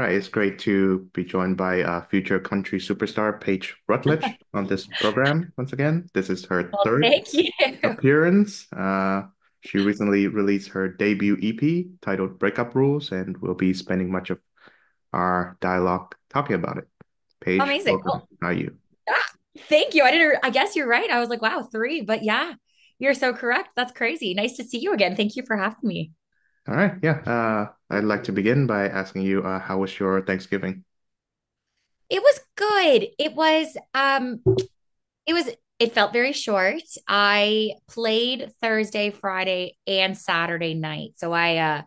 Right, it's great to be joined by future country superstar Paige Rutledge on this program once again. This is her Well, third thank you. appearance. She recently released her debut EP titled Breakup Rules, and we'll be spending much of our dialogue talking about it. Paige, Amazing. welcome. How are you? Ah, thank you. I guess you're right. I was like, wow, three. But yeah, you're so correct. That's crazy. Nice to see you again. Thank you for having me. All right, yeah. I'd like to begin by asking you, how was your Thanksgiving? It was good. It was it felt very short. I played Thursday, Friday, and Saturday night. So I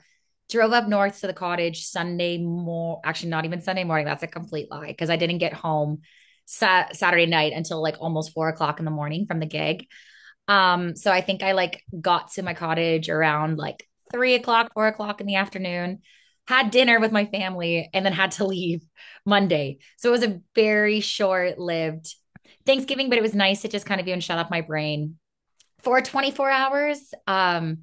drove up north to the cottage actually not even Sunday morning. That's a complete lie because I didn't get home Saturday night until like almost 4 o'clock in the morning from the gig. So I think I like got to my cottage around like 3 o'clock, 4 o'clock in the afternoon, had dinner with my family, and then had to leave Monday. So it was a very short-lived Thanksgiving, but it was nice to just kind of even shut off my brain for 24 hours. And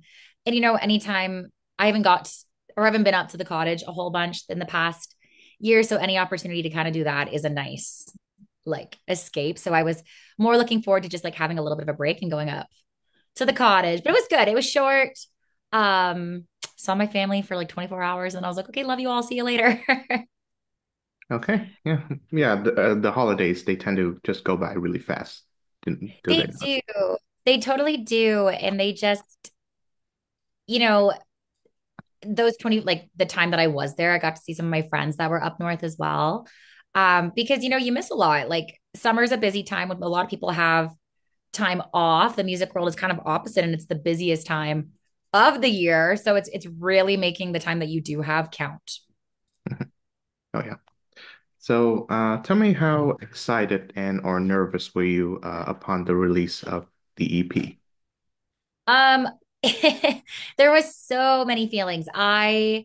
anytime I haven't been up to the cottage a whole bunch in the past year. So any opportunity to kind of do that is a nice like escape. So I was more looking forward to just like having a little bit of a break and going up to the cottage. But it was good. It was short. Saw my family for like 24 hours and I was like, okay, love you all. See you later. Okay, yeah, yeah. The holidays they tend to just go by really fast, do They they not? do. They totally do. And they just, you know, those 20 like the time that I was there, I got to see some of my friends that were up north as well. Because you miss a lot. Like summer's a busy time when a lot of people have time off. The music world is kind of opposite and it's the busiest time of the year. So it's really making the time that you do have count. Oh yeah. So, tell me how excited and or nervous were you upon the release of the EP? Um there was so many feelings. I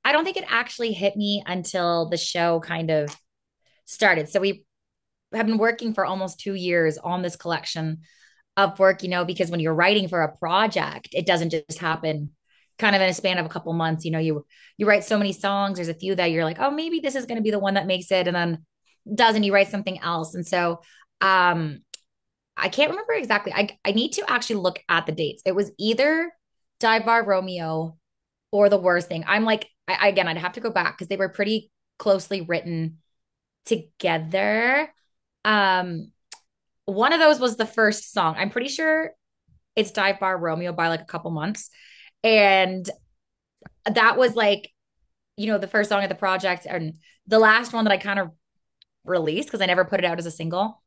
don't think it actually hit me until the show kind of started. So we have been working for almost 2 years on this collection of work, because when you're writing for a project, it doesn't just happen kind of in a span of a couple months. You write so many songs. There's a few that you're like, oh, maybe this is going to be the one that makes it, and then doesn't. You write something else, and so um, I can't remember exactly. I need to actually look at the dates. It was either Dive Bar Romeo or The Worst Thing. I'm like, again, I'd have to go back because they were pretty closely written together. Um, one of those was the first song. I'm pretty sure it's Dive Bar Romeo by like a couple months. And that was like, the first song of the project and the last one that I kind of released because I never put it out as a single.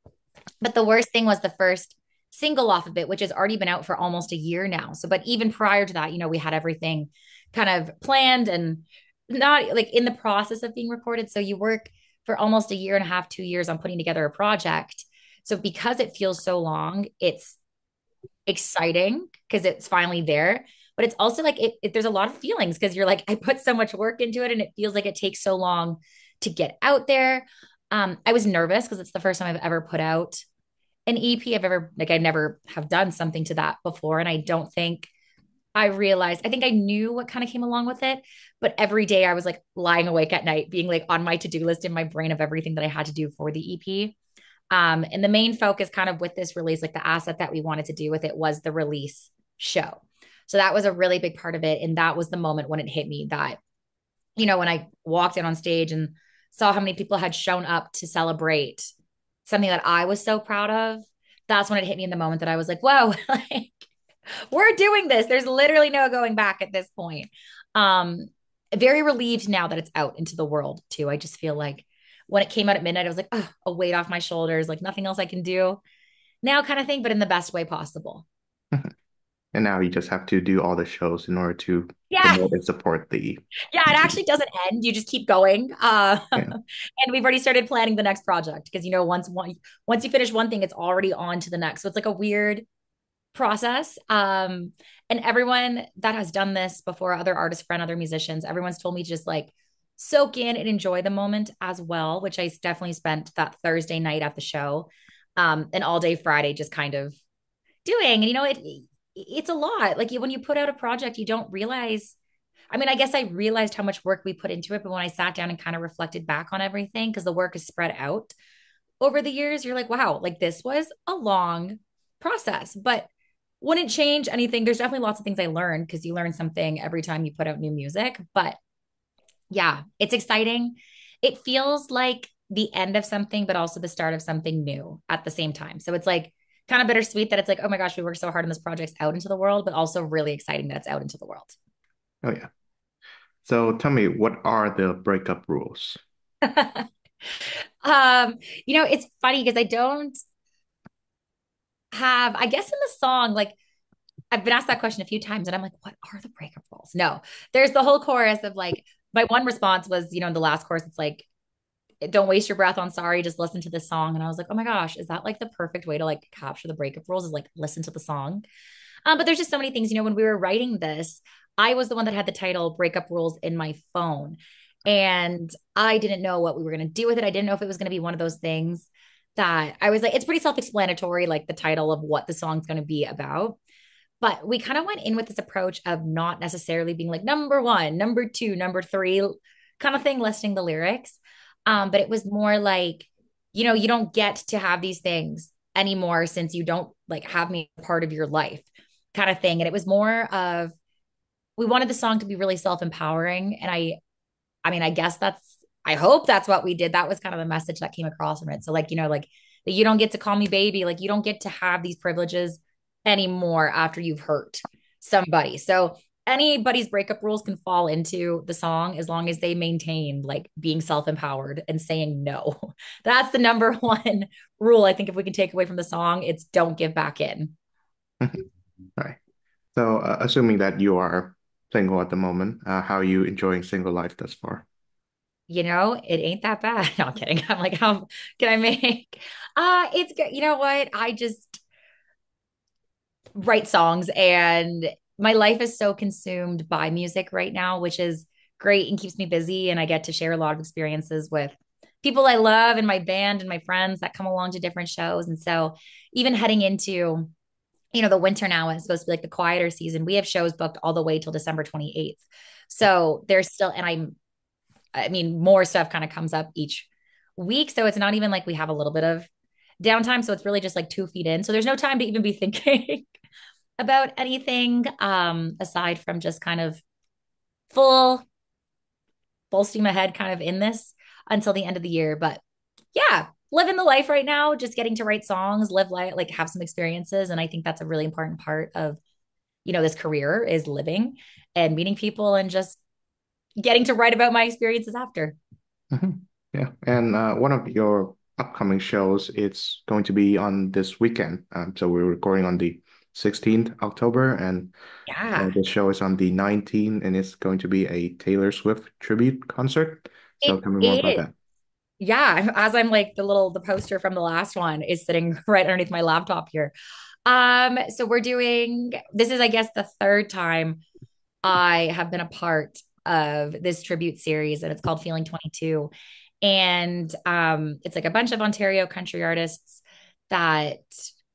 But the worst thing was the first single off of it, which has already been out for almost a year now. So, but even prior to that, we had everything kind of planned and not like in the process of being recorded. So you work for almost a year and a half, 2 years on putting together a project. So because it feels so long, it's exciting because it's finally there. But it's also like there's a lot of feelings because you're like, I put so much work into it and it feels like it takes so long to get out there. I was nervous because it's the first time I've ever put out an EP. I never have done something to that before. And I don't think I realized, I think I knew what kind of came along with it. But every day I was like lying awake at night, being like on my to do list in my brain of everything that I had to do for the EP. And the main focus kind of with this release, like the asset that we wanted to do with it was the release show. So that was a really big part of it. And that was the moment when it hit me that, when I walked in on stage and saw how many people had shown up to celebrate something that I was so proud of, that's when it hit me in the moment that I was like, whoa, like we're doing this. There's literally no going back at this point. Um, Very relieved now that it's out into the world too. I just feel like when it came out at midnight, I was like, oh, a weight off my shoulders, like nothing else I can do now, kind of thing, but in the best way possible. And now you just have to do all the shows in order to Yeah, promote and support the yeah, it EP. actually doesn't end. You just keep going. Yeah. And we've already started planning the next project because once you finish one thing, it's already on to the next. So it's like a weird process. And everyone that has done this before, other artists, friend, other musicians, everyone's told me to just like soak in and enjoy the moment as well, which I definitely spent that Thursday night at the show, and all day Friday just kind of doing. And it's a lot. Like when you put out a project, you don't realize I mean, I guess I realized how much work we put into it, but when I sat down and kind of reflected back on everything, because the work is spread out over the years, you're like, wow, like this was a long process, but wouldn't change anything. There's definitely lots of things I learned because you learn something every time you put out new music. But yeah, it's exciting. It feels like the end of something, but also the start of something new at the same time. So it's like kind of bittersweet that it's like, oh my gosh, we worked so hard on this project out into the world, but also really exciting that it's out into the world. Oh yeah. So tell me, what are the breakup rules? um, it's funny because I don't have, I guess in the song, like I've been asked that question a few times and I'm like, what are the breakup rules? No, there's the whole chorus of like, my one response was, in the last chorus, it's like, don't waste your breath on sorry, just listen to this song. And I was like, oh my gosh, is that like the perfect way to like capture the breakup rules is like listen to the song? But there's just so many things, when we were writing this, I was the one that had the title breakup rules in my phone. And I didn't know what we were going to do with it. I didn't know if it was going to be one of those things that I was like, it's pretty self explanatory, like the title of what the song's going to be about. But we kind of went in with this approach of not necessarily being like number one, number two, number three kind of thing, listing the lyrics. But it was more like, you don't get to have these things anymore since you don't like have me part of your life kind of thing. And it was more of we wanted the song to be really self-empowering. And I mean, I guess I hope that's what we did. That was kind of the message that came across from it. So like, like that you don't get to call me baby, like you don't get to have these privileges anymore after you've hurt somebody. So anybody's breakup rules can fall into the song as long as they maintain like being self-empowered and saying no. That's the number one rule. I think if we can take away from the song, it's don't give back in. Right. So, assuming that you are single at the moment, how are you enjoying single life thus far? It ain't that bad. No, I'm kidding. I'm like, how can I make it's good. You know what? I just write songs and my life is so consumed by music right now, which is great and keeps me busy. And I get to share a lot of experiences with people I love and my band and my friends that come along to different shows. And so even heading into, the winter now, it's supposed to be like the quieter season. We have shows booked all the way till December 28th. So there's still, and I mean, more stuff kind of comes up each week. So it's not even like we have a little bit of downtime. So it's really just like 2 feet in. So there's no time to even be thinking about anything aside from just kind of full full steam ahead kind of in this until the end of the year. But yeah, living the life right now, just getting to write songs, live life, like have some experiences. And I think that's a really important part of, this career is living and meeting people and just getting to write about my experiences after. Mhm. Yeah. And one of your upcoming shows, it's going to be on this weekend. So we're recording on the 16th October, and Yeah, the show is on the 19th, and it's going to be a Taylor Swift tribute concert. So it tell me more about is. that. Yeah, as I'm like the poster from the last one is sitting right underneath my laptop here. So we're doing this is I guess the third time I have been a part of this tribute series, and it's called Feeling 22. And it's like a bunch of Ontario country artists that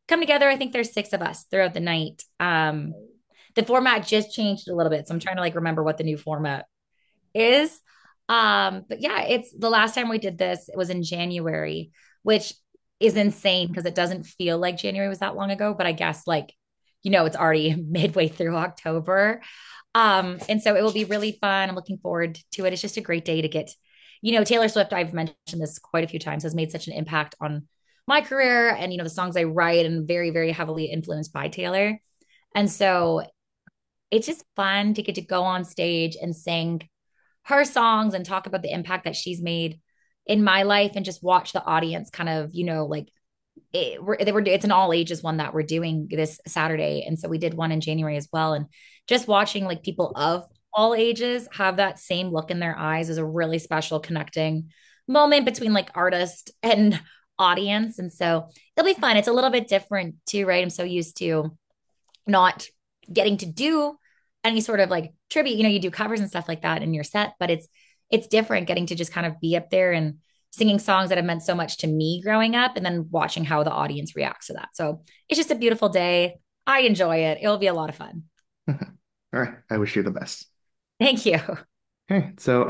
come together. I think there's 6 of us throughout the night. The format just changed a little bit, so I'm trying to like remember what the new format is. But yeah, it's the last time we did this, it was in January, which is insane because it doesn't feel like January was that long ago, but I guess like, it's already midway through October. And so it will be really fun. I'm looking forward to it. It's just a great day to get, Taylor Swift, I've mentioned this quite a few times, has made such an impact on my career and, the songs I write and very, very heavily influenced by Taylor. And so it's just fun to get to go on stage and sing her songs and talk about the impact that she's made in my life and just watch the audience kind of, like it's an all ages one that we're doing this Saturday. And so we did one in January as well. And just watching like people of all ages have that same look in their eyes is a really special connecting moment between like artist and audience. And so it'll be fun. It's a little bit different too, right? I'm so used to not getting to do any sort of like tribute. You do covers and stuff like that in your set, but it's different getting to just kind of be up there and singing songs that have meant so much to me growing up and then watching how the audience reacts to that. So it's just a beautiful day. I enjoy it. It'll be a lot of fun. All right. I wish you the best. Thank you. Okay, so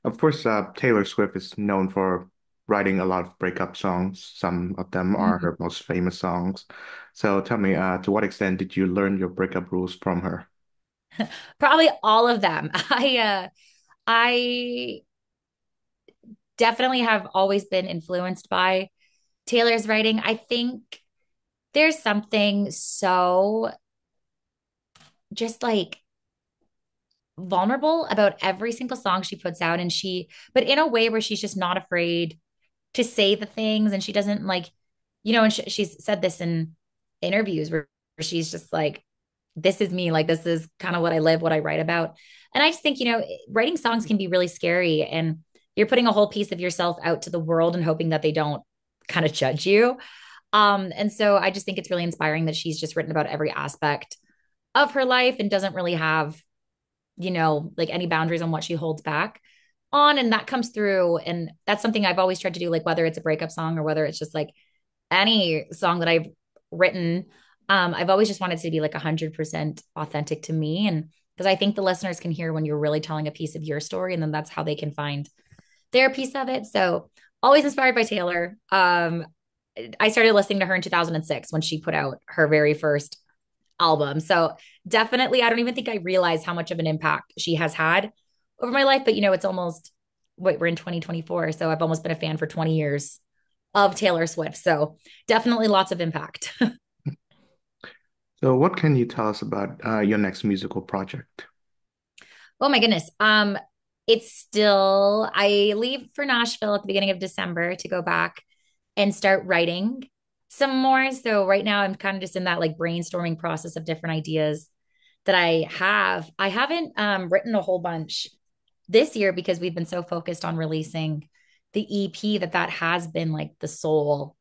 of course, Taylor Swift is known for writing a lot of breakup songs. Some of them are Mhm. her most famous songs. So tell me, to what extent did you learn your breakup rules from her? Probably all of them. I definitely have always been influenced by Taylor's writing. I think there's something so just like vulnerable about every single song she puts out, and but in a way where she's just not afraid to say the things, and she doesn't like, and she's said this in interviews where she's just like, this is me, like this is kind of what I live, what I write about. And I just think, writing songs can be really scary, and you're putting a whole piece of yourself out to the world and hoping that they don't kind of judge you. And so I just think it's really inspiring that she's just written about every aspect of her life and doesn't really have, like any boundaries on what she holds back on. And that comes through. And that's something I've always tried to do, like whether it's a breakup song or whether it's just like any song that I've written. I've always just wanted to be like 100% authentic to me. And because I think the listeners can hear when you're really telling a piece of your story, and then that's how they can find their piece of it. So always inspired by Taylor. I started listening to her in 2006 when she put out her very first album. So definitely, I don't even think I realize how much of an impact she has had over my life. But it's almost, wait, we're in 2024. So I've almost been a fan for 20 years of Taylor Swift. So definitely lots of impact. So what can you tell us about your next musical project? Oh my goodness. It's still, I leave for Nashville at the beginning of December to go back and start writing some more. So right now I'm kind of just in that like brainstorming process of different ideas that I have. I haven't written a whole bunch this year because we've been so focused on releasing the EP that has been like the sole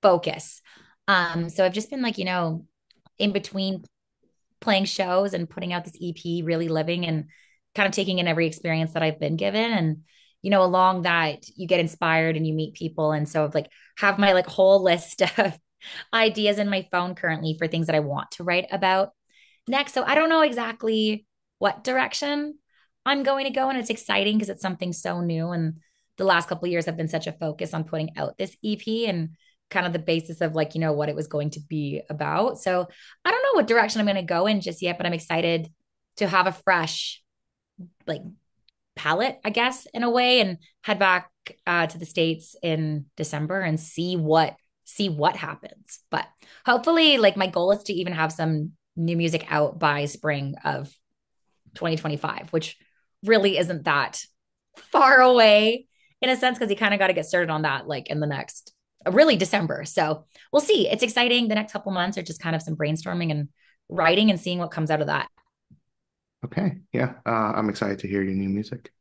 focus. So I've just been like, in between playing shows and putting out this EP, really living and kind of taking in every experience that I've been given. And, along that, you get inspired and you meet people. And so I've like have my like whole list of ideas in my phone currently for things that I want to write about next. So I don't know exactly what direction I'm going to go. And it's exciting because it's something so new. And the last couple of years have been such a focus on putting out this EP and kind of the basis of like, what it was going to be about. So I don't know what direction I'm going to go in just yet, but I'm excited to have a fresh, like, palette, I guess, in a way, and head back to the States in December and see what happens. But hopefully, like my goal is to even have some new music out by spring of 2025, which really isn't that far away in a sense because you kind of got to get started on that like in the next really December. So we'll see. It's exciting. The next couple months are just kind of some brainstorming and writing and seeing what comes out of that. Okay, yeah, I'm excited to hear your new music.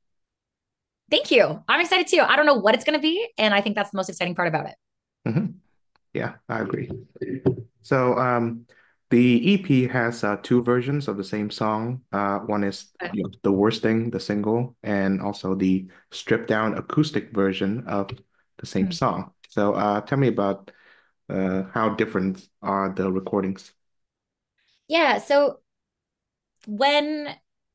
Thank you. I'm excited too. I don't know what it's going to be. And I think that's the most exciting part about it. Hmm. Yeah, I agree. So, the EP has two versions of the same song. One is The Worst Thing, the single, and also the stripped down acoustic version of the same Mhm. song. So, tell me about how different are the recordings? Yeah. So when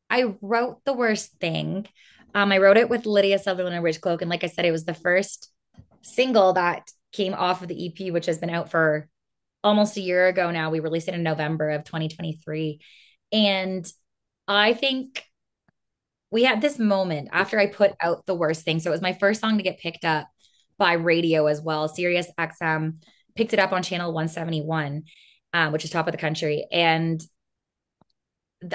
I wrote The Worst Thing, I wrote it with Lydia Sutherland and Rich Cloak. And like I said, it was the first single that came off of the EP, which has been out for almost a year ago now. We released it in November of 2023. And I think we had this moment after I put out The Worst Thing. So it was my first song to get picked up by radio as well. Sirius XM picked it up on channel 171, which is top of the country. And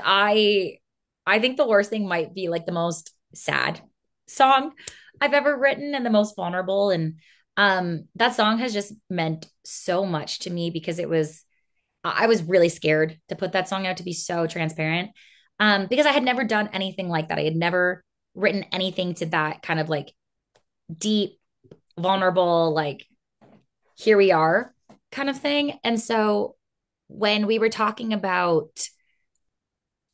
I I think The Worst Thing might be like the most sad song I've ever written and the most vulnerable. And that song has just meant so much to me because I was really scared to put that song out, to be so transparent. Because I had never done anything like that. I had never written anything to that kind of like deep, vulnerable, like here we are kind of thing. And so when we were talking about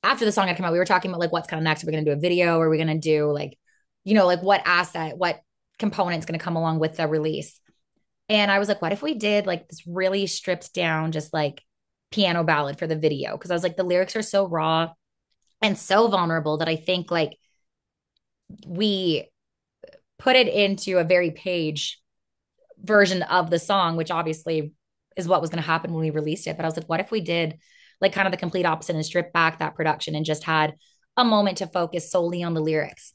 after the song had come out, we were talking about like what's kind of next. Are we going to do a video? Or are we going to do like, like what asset, what component's going to come along with the release? And I was like, what if we did like this really stripped down, just like piano ballad for the video? Because I was like, the lyrics are so raw and so vulnerable that I think like we put it into a very Paige version of the song, which obviously is what was going to happen when we released it. But I was like, what if we did like kind of the complete opposite and stripped back that production and just had a moment to focus solely on the lyrics?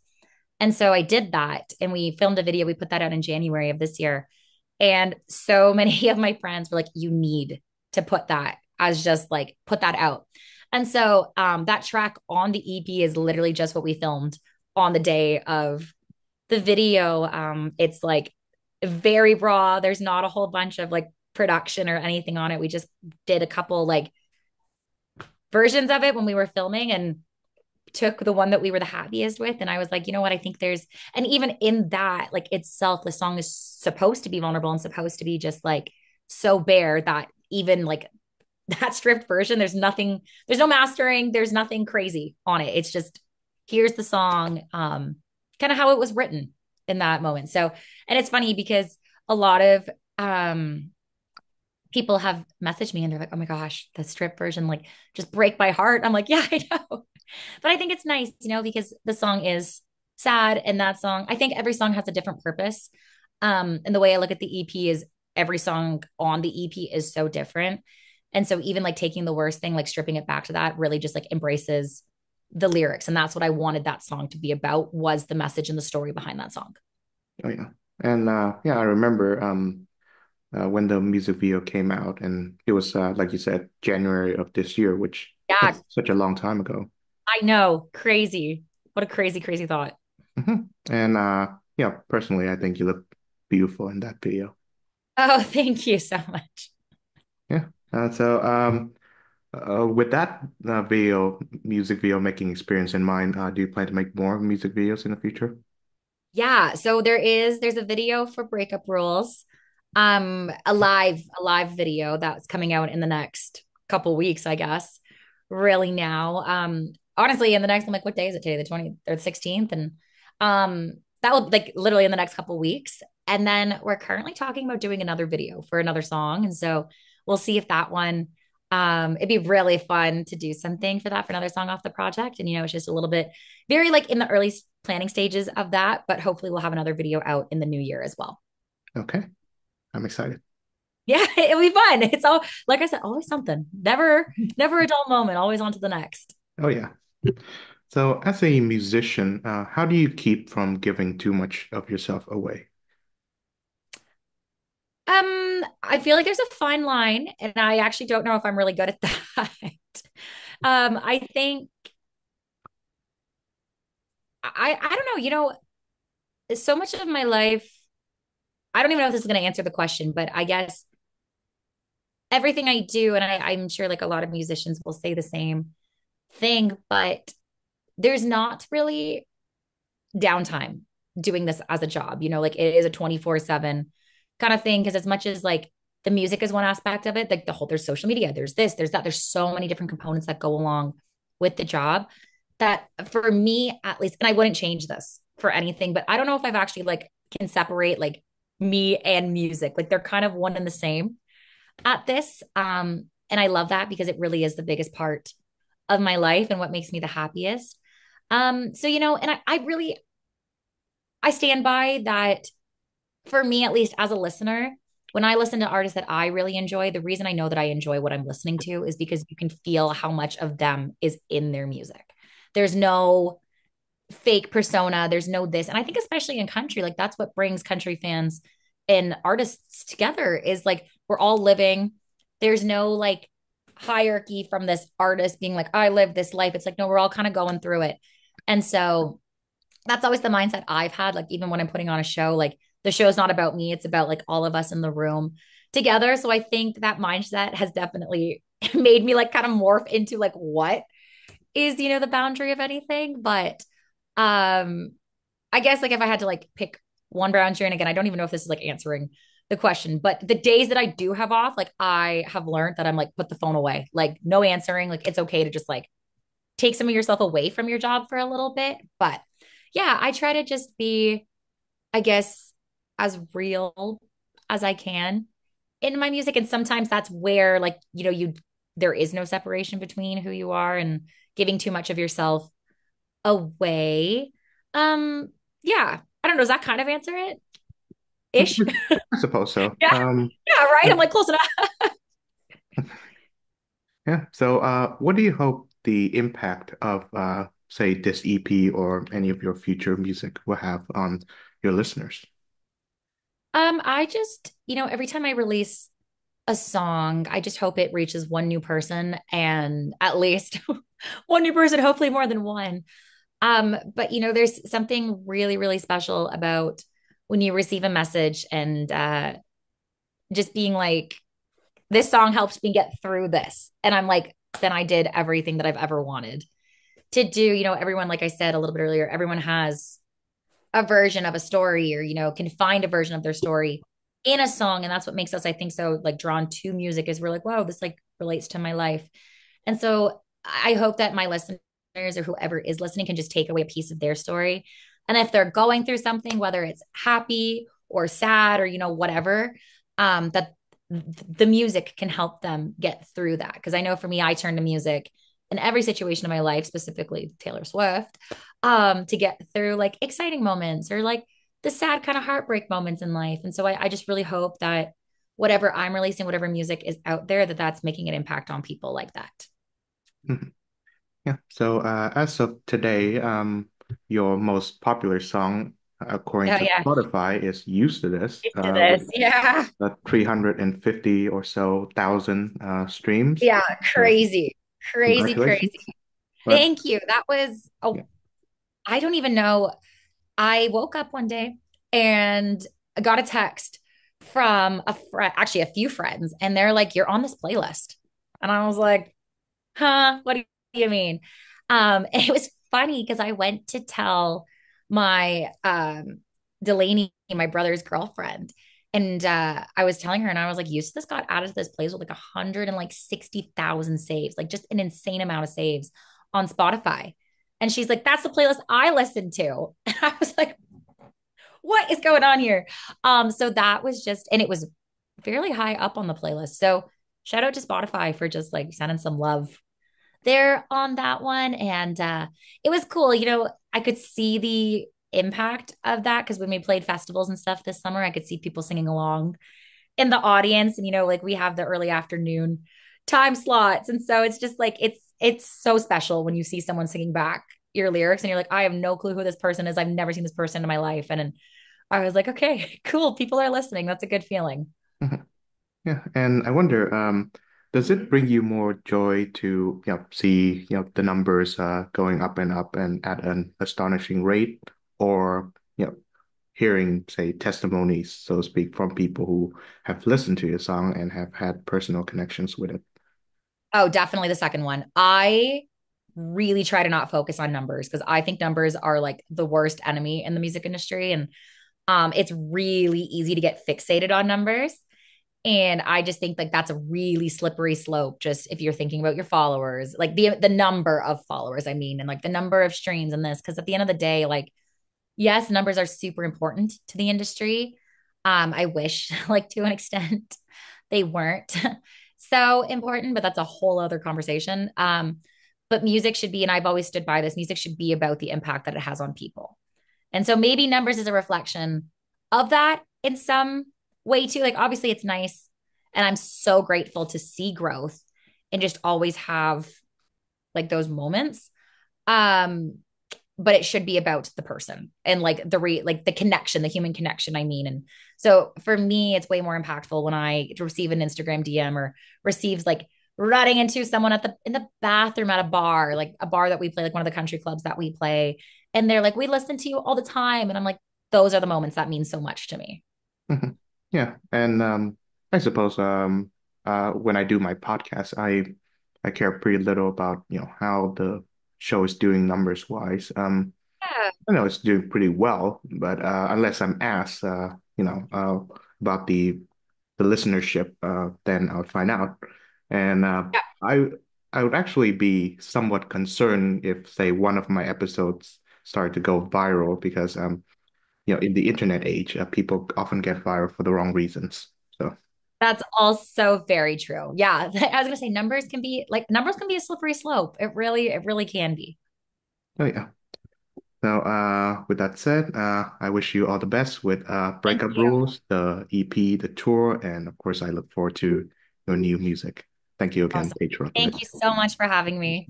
And so I did that and we filmed a video. We put that out in January of this year. And so many of my friends were like, you need to put that as just like put that out. And so that track on the EP is literally just what we filmed on the day of the video. It's like very raw. There's not a whole bunch of like production or anything on it. We just did a couple like versions of it when we were filming and took the one that we were the happiest with. And I was like, you know what? I think there's, and even in that, like itself, the song is supposed to be vulnerable and supposed to be just like so bare that even like that stripped version, there's nothing, there's no mastering, there's nothing crazy on it. It's just, here's the song, kind of how it was written in that moment. So, and it's funny because a lot of, people have messaged me and they're like, oh my gosh, the strip version, like just break my heart. I'm like, yeah, I know. But I think it's nice, because the song is sad and that song, I think every song has a different purpose. And the way I look at the EP is every song on the EP is so different. And so even like taking the worst thing, like stripping it back to that really just like embraces the lyrics. And that's what I wanted that song to be about was the message and the story behind that song. Oh yeah. And yeah, I remember when the music video came out, and it was like you said, January of this year, which Yeah, that's such a long time ago. I know. Crazy. What a crazy, crazy thought. And yeah, personally, I think you look beautiful in that video. Oh, thank you so much. Yeah. With that music video making experience in mind, do you plan to make more music videos in the future? Yeah, so there's a video for Breakup Rules. A live video that's coming out in the next couple weeks, I guess. Really now. Honestly, in the next, I'm like, what day is it today? The 20th or the 16th? And that will like literally in the next couple weeks. And then we're currently talking about doing another video for another song. And so we'll see if that one it'd be really fun to do something for that for another song off the project. And it's just a little bit very like in the early planning stages of that, but hopefully we'll have another video out in the new year as well. Okay, I'm excited. Yeah, it'll be fun. It's all like I said, always something. Never a dull moment, always on to the next. Oh yeah. So, as a musician, how do you keep from giving too much of yourself away? I feel like there's a fine line, and I actually don't know if I'm really good at that. I think I don't know, so much of my life, I don't even know if this is going to answer the question, but I guess everything I do, and I'm sure like a lot of musicians will say the same thing, but there's not really downtime doing this as a job. Like it is a 24/7 kind of thing. Cause as much as like the music is one aspect of it, like there's social media, there's this, there's that, there's so many different components that go along with the job that for me, at least, and I wouldn't change this for anything, but I don't know if I've actually like can separate like me and music. Like they're kind of one and the same at this. And I love that because it really is the biggest part of my life and what makes me the happiest. So and I really I stand by that for me, at least as a listener, when I listen to artists that I really enjoy, the reason I know that I enjoy what I'm listening to is because you can feel how much of them is in their music. There's no fake persona, there's no this. And I think, especially in country, like that's what brings country fans and artists together is like we're all living. There's no like hierarchy from this artist being like, I live this life. It's like, no, we're all kind of going through it. And so that's always the mindset I've had. Like, even when I'm putting on a show, like the show's not about me, it's about like all of us in the room together. So I think that mindset has definitely made me like kind of morph into like what is, the boundary of anything. But um, I guess like if I had to like pick one boundary, and again, I don't even know if this is like answering the question, but the days that I do have off, like I have learned that I'm like, put the phone away, like no answering. Like it's okay to just like take some of yourself away from your job for a little bit. But yeah, I try to just be, I guess, as real as I can in my music. And sometimes that's where, like, you there is no separation between who you are and giving too much of yourself away. Um, yeah, I don't know. Does that kind of answer it? Ish. I suppose so. Yeah. Yeah, right. Yeah. I'm like close enough. Yeah. So, what do you hope the impact of, say, this EP or any of your future music will have on your listeners? I just, every time I release a song, I just hope it reaches one new person and at least one new person, hopefully more than one. But there's something really, really special about when you receive a message and just being like, this song helps me get through this. And I'm like, then I did everything that I've ever wanted to do. Everyone, like I said a little bit earlier, everyone has a version of a story or can find a version of their story in a song, and that's what makes us, I think, so like drawn to music, is we're like, wow, this like relates to my life. And so I hope that my listeners or whoever is listening can just take away a piece of their story, and if they're going through something, whether it's happy or sad or whatever, that the music can help them get through that. Because I know for me, I turn to music in every situation of my life, specifically Taylor Swift, to get through like exciting moments or like the sad kind of heartbreak moments in life. And so I just really hope that whatever I'm releasing, whatever music is out there, that that's making an impact on people like that. Mhm. Yeah. So, as of today, your most popular song, according Oh to yeah, Spotify, is "Used to This," used to with this. Yeah, 350 or so thousand streams. yeah, So, crazy, crazy, congratulations. crazy. But Thank you. That was, yeah. oh, I don't even know. I woke up one day and I got a text from a friend, actually a few friends, and they're like, "You're on this playlist," and I was like, "Huh? What do you mean?" And it was funny because I went to tell my Delaney, my brother's girlfriend, and I was telling her, and I was like, "Eustace got added to this playlist with like 160,000 saves, like just an insane amount of saves on Spotify." And she's like, "That's the playlist I listened to." And I was like, "What is going on here?" So that was just, and it was fairly high up on the playlist. So shout out to Spotify for just like sending some love there on that one. And it was cool. I could see the impact of that because when we played festivals and stuff this summer, I could see people singing along in the audience. And like we have the early afternoon time slots. And so it's just like it's so special when you see someone singing back your lyrics and you're like, I have no clue who this person is. I've never seen this person in my life. And I was like, okay, cool. People are listening. That's a good feeling. Yeah, and I wonder, does it bring you more joy to, see, the numbers going up and up and at an astonishing rate, or, hearing, say, testimonies, so to speak, from people who have listened to your song and have had personal connections with it? Oh, definitely the second one. I really try to not focus on numbers because I think numbers are like the worst enemy in the music industry. And it's really easy to get fixated on numbers. And I just think like that's a really slippery slope. Just if you're thinking about your followers, like the number of followers, I mean, and like the number of streams in this, because at the end of the day, like yes, numbers are super important to the industry. I wish, like to an extent, they weren't so important, but that's a whole other conversation. But music should be, and I've always stood by this, music should be about the impact that it has on people. And so maybe numbers is a reflection of that in some way too. Like obviously it's nice. And I'm so grateful to see growth and just always have like those moments. Um, but it should be about the person and like like the connection, the human connection, I mean. And so for me, it's way more impactful when I receive an Instagram DM or receives like running into someone at the in the bathroom at a bar, like a bar that we play, like one of the country clubs that we play. And they're like, we listen to you all the time. And I'm like, those are the moments that mean so much to me. Mhm. Yeah, and I suppose when I do my podcast, I care pretty little about how the show is doing numbers wise. Yeah. I know it's doing pretty well, but unless I'm asked, about the listenership, then I'll find out. And Yeah. I I would actually be somewhat concerned if, say, one of my episodes started to go viral because in the internet age, people often get viral for the wrong reasons. So, That's also very true. Yeah. I was gonna say numbers can be a slippery slope. It really can be. Oh yeah. So with that said, I wish you all the best with Thank Breakup you. Rules, the EP, the tour, and of course I look forward to your new music. Thank you again, Awesome. Paige Thank Rutledge. you so much for having me.